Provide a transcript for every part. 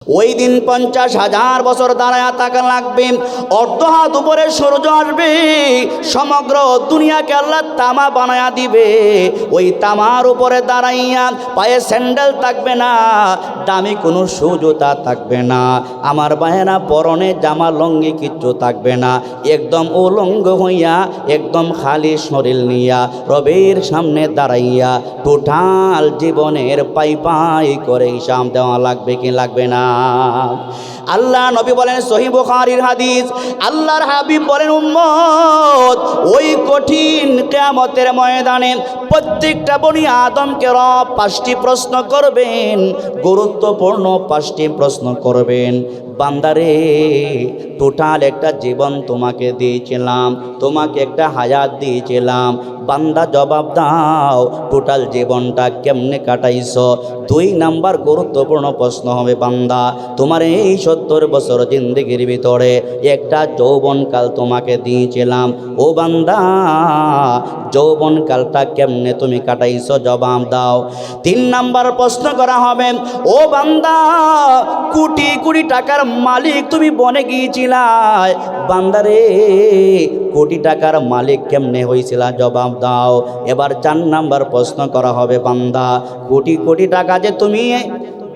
ওই দিন 50,000 বছর দাঁড়ায়া থাকা লাগবে। অর্ধ হাত উপরে সূর্য আসবে, সমগ্র দুনিয়াকে আল্লাহ তামা বানায়া দিবে। ওই তামার উপরে দাঁড়াইয়া পায়ে স্যান্ডেল থাকবে না, দামি কোনো শু জুতা থাকবে না, আমার ভাইয়েরা পরনে জামা লঙ্গি কিচ্ছু থাকবে না, একদম উলঙ্গ হইয়া একদম খালি শরীর নিয়া রবের সামনে দাঁড়াইয়া টোটাল জীবনের পাই পাই করে হিসাব দেওয়া লাগবে কি লাগবে না? আল্লাহ নবী বলেন, সহিহ বুখারীর হাদিস, আল্লাহর হাবিব বলেন, উম্মত ওই কঠিন কিয়ামতের ময়দানে প্রত্যেকটা বনি আদমকে রব 5টি প্রশ্ন করবেন, গুরুত্বপূর্ণ 5টি প্রশ্ন করবেন। বান্দারে, টোটাল একটা জীবন তোমাকে দিয়েছিলাম, তোমাকে একটা হায়াত দিয়েছিলাম, বান্দা জবাব দাও টোটাল জীবনটা কেমনে কাটাইছো। 2 নাম্বার গুরুত্বপূর্ণ প্রশ্ন হবে, বান্দা তোমার এই 70 বছর জিন্দেগির ভিতরে একটা যৌবনকাল তোমাকে দিয়েছিলাম, ও বান্দা যৌবনকালটা কেমনে তুমি কাটাইছো, জবাব দাও। 3 নাম্বার প্রশ্ন করা হবে, ও বান্দা কোটি কোটি টাকার মালিক তুমি বনে গিয়েছিলা, বান্দারে কোটি টাকার মালিক কেমনে হয়েছিল, জবাব দাও। এবার 4 নাম্বার প্রশ্ন করা হবে, বান্দা কোটি কোটি টাকা যে তুমি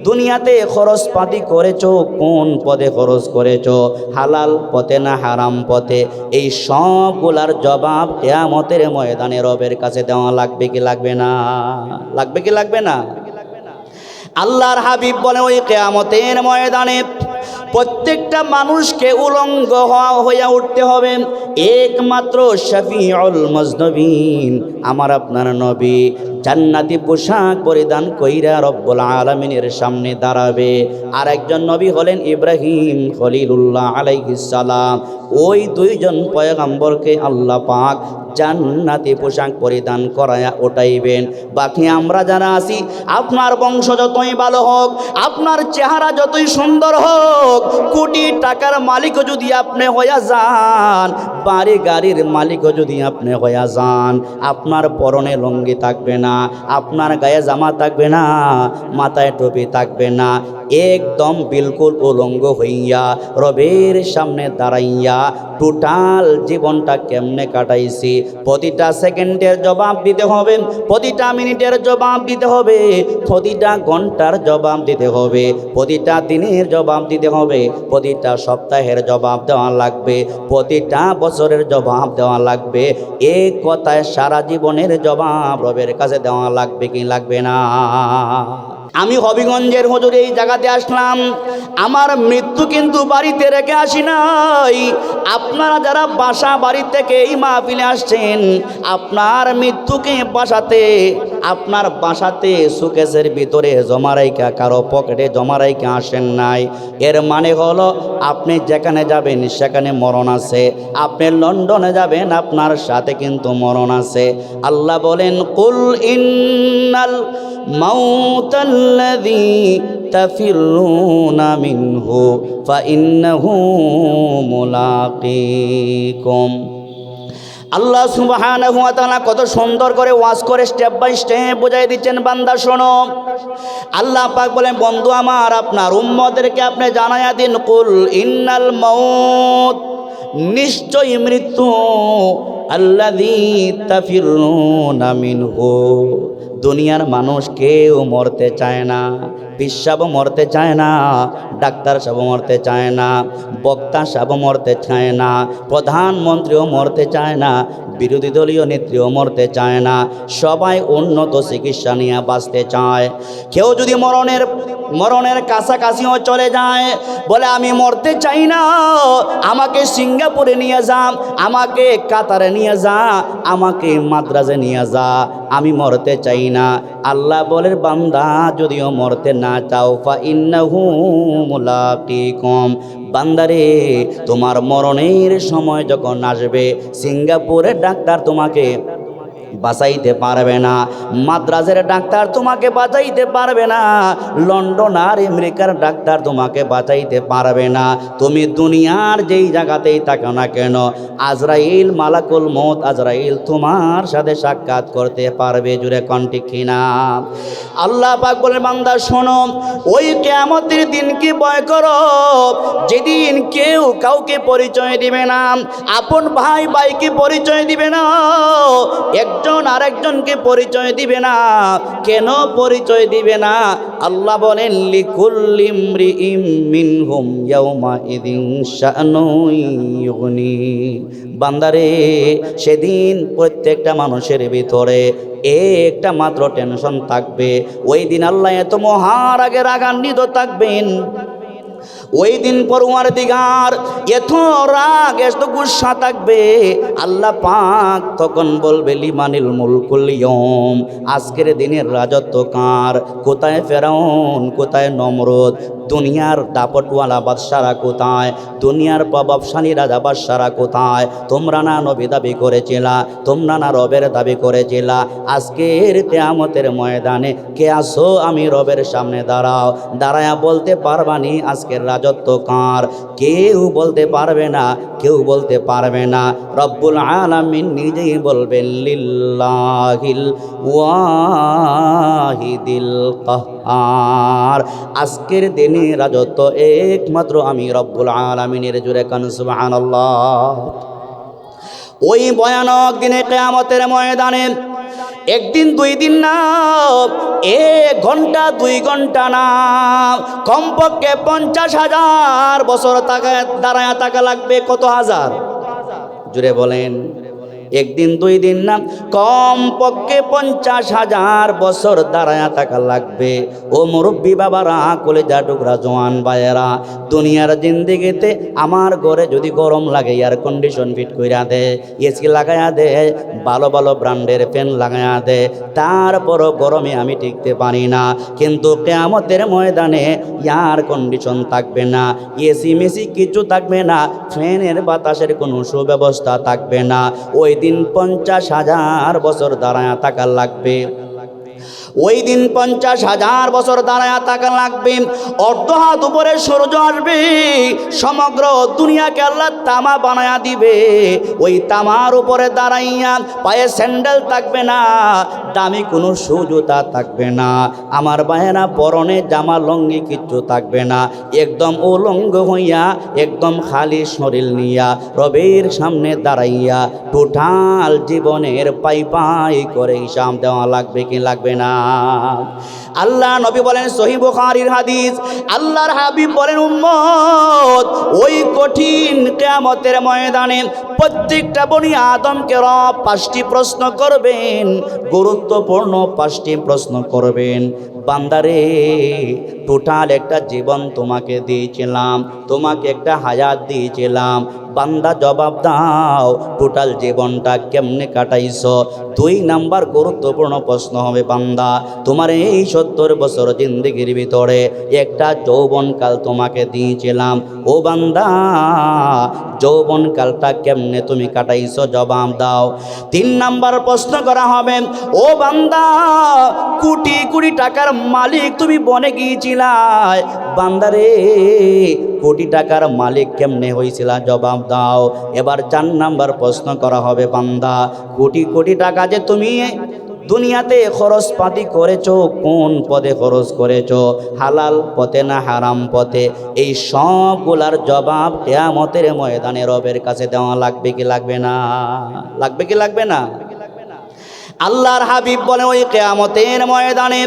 দুনিয়াতে খরচপাতি করেছো, কোন পথে খরচ করেছো, হালাল পথে না হারাম পথে, এই সবগুলার জবাব কিয়ামতের ময়দানে রবের কাছে দেওয়া লাগবে কি লাগবে না? লাগবে কি লাগবে না? আল্লাহর হাবিব বলে, ওই কিয়ামতের ময়দানে প্রত্যেকটা মানুষকে উলঙ্গ হইয়া উঠতে হবে, একমাত্র শফিউল মুজনবিন আমার আপনার নবী জান্নাতি পোশাক পরিধান কইরা রব্বুল আলামিনের সামনে দাঁড়াবে। আর একজন নবী হলেন ইব্রাহিম খলিলুল্লাহ আলাইহিস সালাম। ওই 2 জন পয়গম্বরকে আল্লাহ পাক জান্নাতি পোশাক পরিধান করায়া ওঠাইবেন। বাকি আমরা যারা আছি, আপনার বংশ যতই ভালো হোক, আপনার চেহারা যতই সুন্দর হোক, কোটি টাকার মালিকও যদি আপনি হইয়া যান, বাড়ি গাড়ির মালিকও যদি আপনি হইয়া যান, আপনার পরনে লুঙ্গি থাকবে না, আপনার গায়ে জামা থাকবে না, মাথায় টুপি থাকবে না, একদম বিলকুল উলঙ্গ হইয়া রবের সামনে দাঁড়াইয়া টোটাল জীবনটা কেমনে কাটাইছি, প্রতিটা সেকেন্ডের জবাব দিতে হবে, প্রতিটা মিনিটের জবাব দিতে হবে, প্রতিটা ঘন্টার জবাব দিতে হবে, প্রতিটা দিনের জবাব দিতে হবে, প্রতিটা সপ্তাহের জবাব দেওয়া লাগবে, প্রতিটা বছরের জবাব দেওয়া লাগবে। এই কথায় সারা জীবনের জবাব রবের কাছে দেওয়া লাগবে কি লাগবে না? আমি হবিগঞ্জের হুজুর এই জায়গাতে আসলাম, আমার মৃত্যু কিন্তু বাড়িতে রেখে আসি নাই। আপনারা যারা বাসা বাড়ি থেকে এই মাহফিলে আসছেন, আপনার মৃত্যুকে বাসাতে, আপনার বাসাতে সুকেসের ভিতরে জমা রাইখা, কারো পকেটে জমা রাইখা আসেন নাই। এর মানে হলো আপনি যেখানে যাবেন সেখানে মরণ আছে, আপনি লন্ডনে যাবেন আপনার সাথে কিন্তু মরণ আছে। আল্লাহ বলেন, কুল ইন্নাল মাউতাল্লাযী তাফিরুনা মিনহু ফাইন্নাহু মুলাকীকুম। আল্লাহ সুবহানাহু ওয়া তাআলা কত সুন্দর করে ওয়াজ করে স্টেপ বাই স্টেপ বোঝাই দিচ্ছেন, বান্দা শোনো। আল্লাহ পাক বলেন, বন্ধু আমার, আপনার উম্মতদেরকে আপনি জানায়া দিন, কুল ইন্নাল মাউত, নিশ্চয়ই মৃত্যু, আল্লাযী তাফিরুনা মিনহু, দুনিয়ার মানুষ কেউ মরতে চায় না, পিসাব মরতে চায় না, ডাক্তার সাহেব মরতে চায় না, বক্তা সাহেব মরতে চায় না, প্রধানমন্ত্রীও মরতে চায় না, বিরোধী দলীয় নেত্রীও মরতে চায় না, সবাই উন্নত চিকিৎসা নিয়ে বাঁচতে চায়। কেউ যদি মরণের কাছাকাছিও চলে যায়, বলে আমি মরতে চাই না, আমাকে সিঙ্গাপুরে নিয়ে যা, আমাকে কাতারে নিয়ে যা, আমাকে মাদ্রাজে নিয়ে যা, আমি মরতে চাই না। আল্লাহ বলেন, বান্দা যদিও মরতে না চাও, ফাইন্নাহু মুলাকীকুম, বান্দারে তোমার মরণের সময় যখন আসবে, সিঙ্গাপুরের ডাক্তার তোমাকে বাঁচাইতে পারবে না, মাদ্রাজের ডাক্তার তোমাকে বাঁচাইতে পারবে না, লন্ডন আর আমেরিকার ডাক্তার তোমাকে বাঁচাইতে পারবে না। তুমি দুনিয়ার যেই জায়গাতেই থাকো না কেন, আজরাইল মালাকুল মউত আজরাইল তোমার সাথে সাক্ষাৎ করতে পারবে। জুড়ে কণ্ঠে কিনা? আল্লাহ পাক বলেন, বান্দা শোনো, ওই কিয়ামতের দিনকে ভয় করো, যেদিন কেউ কাউকে পরিচয় দিবে না, আপন ভাই ভাইকে পরিচয় দিবে না, একজন আরেকজনকে পরিচয় দিবে না। কেন পরিচয় দিবে না? আল্লাহ বলেন, লিকুল্লি ইমরিইম মিনহুম ইয়াউমা ইযিন শাআনুন ইউগনি। বান্দারে, সেদিন প্রত্যেকটা মানুষের ভিতরে একটা মাত্র টেনশন থাকবে। ওই দিন আল্লাহ এত মহারাগে রাগান্বিত থাকবেন, ওই দিন পরওয়ারদিগার এত রাগ এত গুসা থাকবে, আল্লাহ পাক তখন বলবে, লিমানিল মুলকুল ইয়াউম, আজকের দিনের রাজত্ব কার? কোথায় ফেরাউন, কোথায় নমরুদ, দুনিয়ার দাপটওয়ালা বাদশারা কোথায়, দুনিয়ার প্রভাবশালী রাজা বাদশারা কোথায়? তোমরা না নবী দাবি করেছিলা, তোমরা না রবের দাবি করেছিলা, আজকের কিয়ামতের ময়দানে কে আসো আমি রবের সামনে দাঁড়াও, দাঁড়ায়া বলতে পারবানি আজকের রাজত্ব কার? কেউ বলতে পারবে না, কেউ বলতে পারবে না। রব্বুল আলামিন নিজেই বলবেন, লিল্লাহিল ওয়াহিদিল কাহ্হার, আজকের দিনে রাজত্ব একমাত্র আমি রব্বুল আলামিনের। জুড়ে কান সুবহানাল্লাহ। ওই ভয়ানক দিনে কিয়ামতের ময়দানে একদিন দুই দিন না, 1 ঘন্টা 2 ঘন্টা না, কমপক্ষে 50,000 বছর দাঁড়ায় থাকা লাগবে। কত হাজার? জুড়ে বলেন। একদিন দুই দিন না, কমপক্ষে 50,000 বছর দাঁড়ায় থাকা লাগবে। ও মুরব্বী বাবারা, কলেজা টুকরা জওয়ান ভাইয়েরা, দুনিয়ার জিন্দেগিতে আমার ঘরে যদি গরম লাগে এয়ার কন্ডিশন ফিট কইরা দে, এসি লাগায়া দে, ভালো ভালো ব্র্যান্ডের ফ্যান লাগায়া দে, তারপরও গরমে আমি টিকতে পারি না। কিন্তু কিয়ামতের ময়দানে এয়ার কন্ডিশন থাকবে না, এসি মেসি কিছু থাকবে না, ফ্যানের বাতাসের কোনো সুব্যবস্থা থাকবে না। ওই দিন 50,000 বছর দাঁড়ায় থাকা লাগবে। ওই দিন 50,000 বছর দাঁড়ায় থাকা লাগবে। অর্ধ হাত উপরে সূর্য আসবে, সমগ্র দুনিয়াকে আল্লাহ তামা বানায়া দিবে। ওই তামার উপরে দাঁড়াইয়া পায়ে স্যান্ডেল থাকবে না, দামি কোনো শু জুতা থাকবে না, আমার ভাইয়েরা পরনে জামা লঙ্গি কিচ্ছু থাকবে না, একদম উলঙ্গ হইয়া একদম খালি শরীর নিয়া রবের সামনে দাঁড়াইয়া টোটাল জীবনের পাই পাই করে হিসাব দেওয়া লাগবে কি লাগবে না? আল্লাহ নবী বলেন, সহিহ বুখারীর হাদিস, আল্লাহর হাবিব বলেন, উম্মত ওই কঠিন কিয়ামতের ময়দানে প্রত্যেকটা বনি আদমকে রব 5টি প্রশ্ন করবেন, গুরুত্বপূর্ণ 5টি প্রশ্ন করবেন। বান্দারে, টোটাল একটা জীবন তোমাকে দিয়েছিলাম, তোমাকে একটা হায়াত দিয়েছিলাম, বান্দা জবাব দাও, টোটাল জীবনটা কেমনে কাটাইছো? 2 নাম্বার গুরুত্বপূর্ণ প্রশ্ন হবে, বান্দা তোমার এই 70 বছর জিন্দেগির ভিতরে একটা যৌবনকাল তোমাকে দিয়েছিলাম, ও বান্দা যৌবনকালটা কেমনে তুমি কাটাইছো? জবাব দাও। 3 নাম্বার প্রশ্ন করা হবে, ও বান্দা কোটি কোটি টাকার মালিক তুমি বনে গিয়েছিলা, বান্দারে কোটি টাকার মালিক কেমনে হয়েছিল? জবাব দাও। এবার 4 নাম্বার প্রশ্ন করা হবে, বান্দা কোটি কোটি টাকা যে তুমি দুনিয়াতে খরচ পাতি করেছো, কোন পথে খরচ করেছো, হালাল পথে না হারাম পথে? এই সবগুলার জবাব কিয়ামতের ময়দানে রবের কাছে দেওয়া লাগবে কি লাগবে না? লাগবে কি লাগবে না? আল্লাহর হাবিব বলে, ওই কিয়ামতের ময়দানে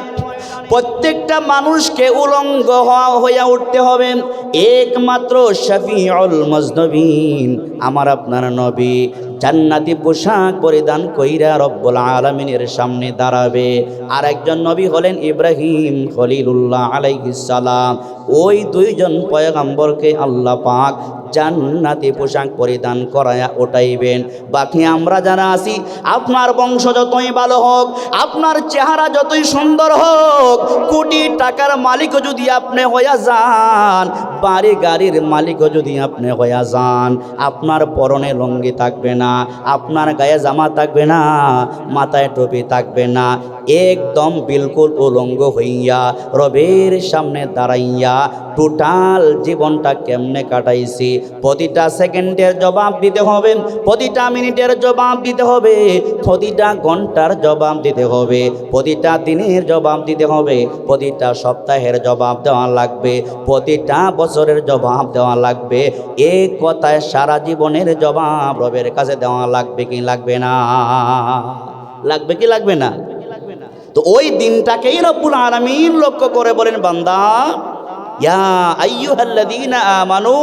প্রত্যেকটা মানুষকে উলঙ্গ হয়ে উঠতে হবে, একমাত্র শফিউল মুজনবিন আমার আপনার নবী জান্নাতি পোশাক পরিধান কইরা রব্বুল আলামিনের সামনে দাঁড়াবে। আর একজন নবী হলেন ইব্রাহিম খলিলুল্লাহ আলাইহিস সালাম। ওই 2 জন পয়গম্বরকে আল্লাহ পাক জান্নাতি পোশাক পরিধান করায়া ওঠাইবেন। বাকি আমরা যারা আছি, আপনার বংশ যতই ভালো হোক, আপনার চেহারা যতই সুন্দর হোক, কোটি টাকার মালিকও যদি আপনি হইয়া যান, বাড়ি গাড়ির মালিকও যদি আপনি হইয়া যান, আপনার পরনে লুঙ্গি থাকবে না, আপনার গায়ে জামা থাকবে না, মাথায় টুপি থাকবে না, একদম বিলকুল উলঙ্গ হইয়া রবের সামনে দাঁড়াইয়া টোটাল জীবনটা কেমনে কাটাইছি প্রতিটা সেকেন্ডের জবাব দিতে হবে, প্রতিটা মিনিটের জবাব দিতে হবে, প্রতিটা ঘন্টার জবাব দিতে হবে, প্রতিটা দিনের জবাব দিতে হবে, প্রতিটা সপ্তাহের জবাব দেওয়া লাগবে, প্রতিটা বছরের জবাব দেওয়া লাগবে। এক কথায় সারা জীবনের জবাব রবের কাছে দেওয়া লাগবে কি লাগবে না? লাগবে কি লাগবে না? তো ওই দিনটাকেই রব্বুল আলামিন লক্ষ্য করে বলেন, বান্দা ইয়া আইয়ুহাল্লাযীনা আমানু,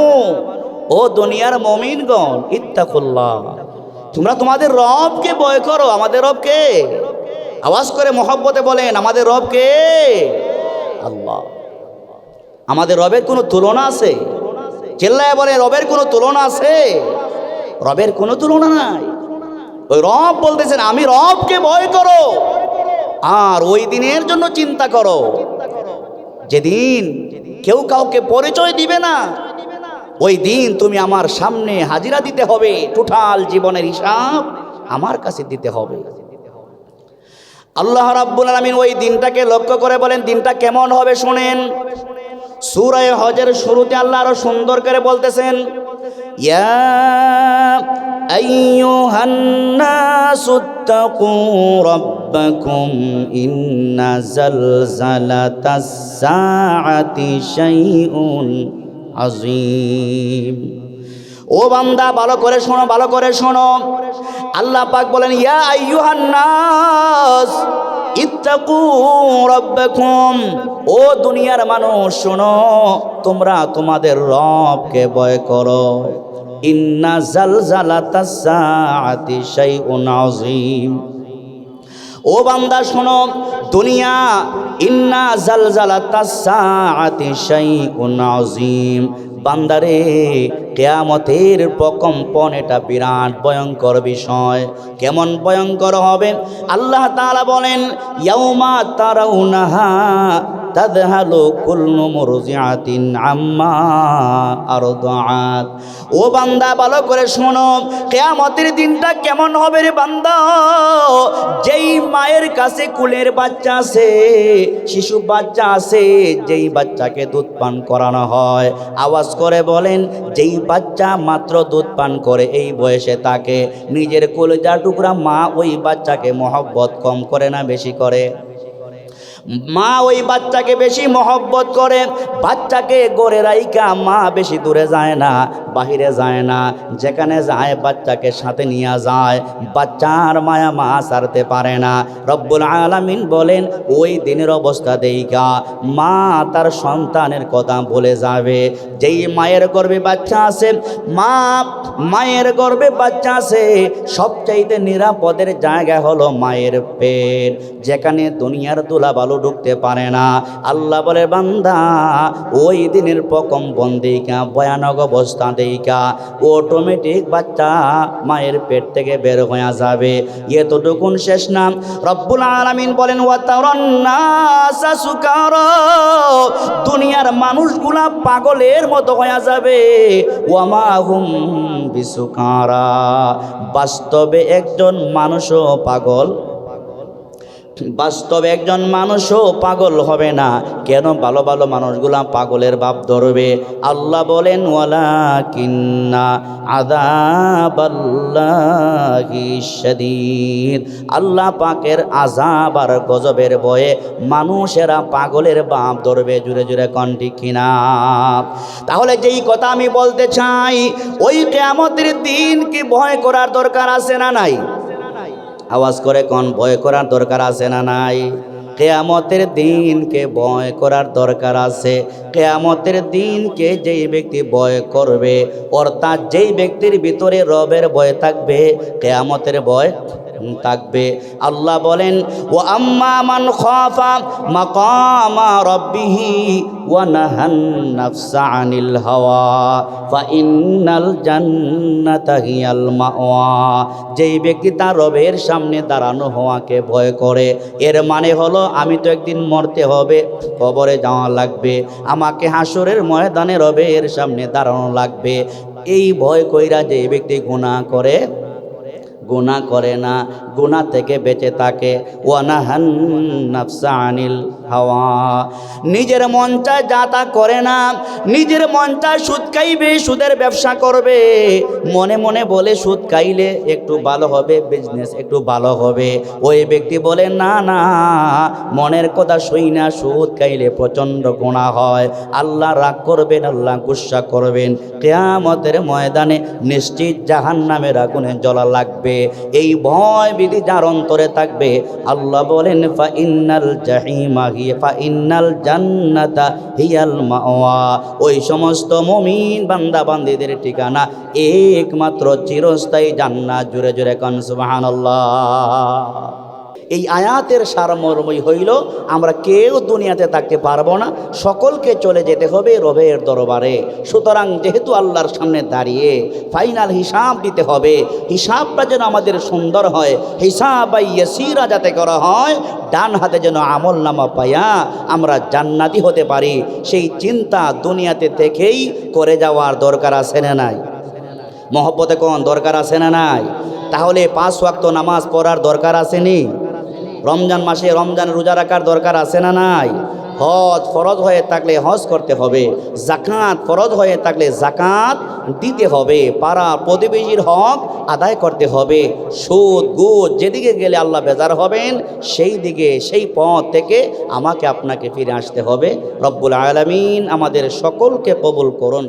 ও দুনিয়ার মুমিনগণ, ইত্তাকুল্লাহ, তোমরা তোমাদের রবকে ভয় করো। আমাদের রব কে? আওয়াজ করে মহব্বতে বলেন, আমাদের রব কে? আল্লাহ। আমাদের রবের কোনো তুলনা আছে? চিল্লায় বলে, রবের কোনো তুলনা আছে? রবের কোনো তুলনা নাই। ওই রব বলতেছেন, আমি রবকে ভয় করো আর ওই দিনের জন্য চিন্তা করো যেদিন কেউ কাউকে পরিচয় দিবে না। ওই দিন তুমি আমার সামনে হাজিরা দিতে হবে, টোটাল জীবনের হিসাব আমার কাছে দিতে হবে। আল্লাহ রাব্বুল আলামিন ওই দিনটাকে লক্ষ্য করে বলেন, দিনটা কেমন হবে শুনেন। সূরা হজের শুরুতে আল্লাহ আরো সুন্দর করে বলতেছেন, ইয়া আইয়ুহান নাসুত্তাকু রাব্বাকুম ইন্না জালজালাতাস সাআতি শাইউন আযীম। ও বান্দা ভালো করে শোনো, ভালো করে শোনো। আল্লাহ পাক বলেন, ইয়া আইয়ুহান নাস ইত্তাকু রাব্বাকুম, ও দুনিয়ার মানুষ শোনো, তোমরা তোমাদের রবকে ভয় করো। ইন্না জালজালাতাস সাআতি শাইউন আযীম। ও বান্দা শোনো, দুনিয়া, ইন্না জালজালাতাস সাআতি শাইউন আযীম। বান্দারে, কিয়ামতের প্রকম্পন এটা বিরাট ভয়ঙ্কর বিষয়। কেমন ভয়ঙ্কর হবে? আল্লাহ তাআলা বলেন, ইয়াউমা তারাউনাহা তাযহালু কুল্লু মুরজিআতিন আম্মা আরদাআত। ও বান্দা ভালো করে শোনো, কিয়ামতের দিনটা কেমন হবে রে বান্দা? যেই মায়ের কাছে কুলের বাচ্চা আছে, শিশু বাচ্চা আছে, যেই বাচ্চাকে দুধ পান করানো হয়, আওয়াজ করে বলেন, যেই বাচ্চা মাত্র দুধ পান করে এই বয়সে তাকে নিজের কলিজার টুকরা মা ওই বাচ্চাকে মহব্বত কম করে না বেশি করে? মা ওই বাচ্চাকে বেশি মহব্বত করে। বাচ্চাকে গড়ে রাইকা মা বেশি দূরে যায় না, বাহিরে যায় না, যেখানে যায় বাচ্চাকে সাথে নিয়ে যায়। বাচ্চার মায়া মা ছাড়তে পারে না। রব্বুল আলামিন বলেন, ওই দিনের অবস্থা দেইকা মা তার সন্তানের কথা বলে যাবে। যেই মায়ের গর্ভে বাচ্চা আছে, মায়ের গর্ভে বাচ্চা আছে, সবচাইতে নিরাপদের জায়গা হলো মায়ের পেট, যেখানে দুনিয়ার দুলাবালু ঢুকতে পারে না। আল্লাহ বলে, বান্দা ওই দিনের প্রকম্পন দেইকা, ভয়ানক অবস্থা দেইকা অটোমেটিক বাচ্চা মায়ের পেট থেকে বের হয়ে যাবে। এতটুকুন শেষ না, রব্বুল আলামিন বলেন, ওয়াতারান নাসা সুকারা, দুনিয়ার মানুষগুলা পাগলের মতো হয়ে যাবে। ওয়ামা হুম বিসুকারা, বাস্তবে একজন মানুষও পাগল, বাস্তবে একজন মানুষও পাগল হবে না। কেন? ভালো ভালো মানুষগুলা পাগলের ভাব ধরবে। আল্লাহ বলেন, ওয়ালাকিন্না আযাবাল্লাহি শাদীদ, আল্লাহ পাকের আযাব আর গজবের ভয়ে মানুষেরা পাগলের ভাব ধরবে। জুড়ে জুড়ে কোন ঠিক কিনা? তাহলে যেই কথা আমি বলতে চাই, ওই কিয়ামতের দিন কি ভয় করার দরকার আছে না নাই? আওয়াজ করে কোন ভয় করার দরকার আছে না নাই? কিয়ামতের দিনকে ভয় করার দরকার আছে। কিয়ামতের দিনকে যেই ব্যক্তি ভয় করবে, অর্থাৎ যেই ব্যক্তির ভিতরে রবের ভয় থাকবে, কিয়ামতের ভয় থাকবে। আল্লাহ বলেন, ও আম্মা মান খাফা মাকামা রাব্বিহি ওয়া নাহান নাফসা আনিল হাওয়া ফা ইন্নাল জান্নাতা হিয়াল মাওয়া। যেই ব্যক্তি তার রবের সামনে দাঁড়ানো হওয়াকে ভয় করে, এর মানে হলো আমি তো একদিন মরতে হবে, কবরে যাওয়া লাগবে, আমাকে হাসরের ময়দানে রবের সামনে দাঁড়ানো লাগবে। এই ভয় কইরা যে ব্যক্তি গুনাহ করে না, গুনাহ থেকে বেঁচে থাকে। ওয়ানাহান নাফসা আনিল হাওয়া, নিজের মন চায় যা তা করে না, নিজের মন চায় সুদ খাইবে, সুদের ব্যবসা করবে, মনে মনে বলে সুদ খাইলে একটু ভালো হবে, বিজনেস একটু ভালো হবে। ওই ব্যক্তি বলে না না, মনের কথা শুই না, সুদ খাইলে প্রচণ্ড গুনাহ হয়, আল্লাহ রাগ করবেন, আল্লাহ গুসা করবেন, কিয়ামতের ময়দানে নিশ্চিত জাহান্নামের আগুনে জ্বলা লাগবে। এই ভয় বিধি যার অন্তরে থাকবে, আল্লাহ বলেন ফা ইন্নাল জাহিমা হিয়া ফা ইন্নাল জান্নাতা হিয়াল মাওয়া। ওই সমস্ত মুমিন বান্দা বান্দীদের ঠিকানা একমাত্র চিরস্থায়ী জান্নাত। জোরে জোরে কান সুবহানাল্লাহ। এই আয়াতের সারমর্মই হইল আমরা কেউ দুনিয়াতে থাকতে পারবো না, সকলকে চলে যেতে হবে রবের দরবারে। সুতরাং যেহেতু আল্লাহর সামনে দাঁড়িয়ে ফাইনাল হিসাব দিতে হবে, হিসাবটা যেন আমাদের সুন্দর হয়, হিসাব ইয়াসিরা যাতে করা হয়, ডান হাতে যেন আমল নামা পাইয়া আমরা জান্নাতি হতে পারি, সেই চিন্তা দুনিয়াতে থেকেই করে যাওয়ার দরকার আছে না নাই? মহব্বতে কোন দরকার আছে না নাই? তাহলে 5 ওয়াক্ত নামাজ পড়ার দরকার আসেনি? রমজান মাসে রমজান রোজা রাখার দরকার আছে না নাই? হজ ফরজ হয়ে থাকলে হজ করতে হবে, জাকাত ফরজ হয়ে থাকলে জাকাত দিতে হবে, পাড়া প্রতিবেশীর হক আদায় করতে হবে। সুদ ঘুষ যেদিকে গেলে আল্লাহ বেজার হবেন, সেই দিকে সেই পথ থেকে আমাকে আপনাকে ফিরে আসতে হবে। রব্বুল আলামিন আমাদের সকলকে কবুল করুন।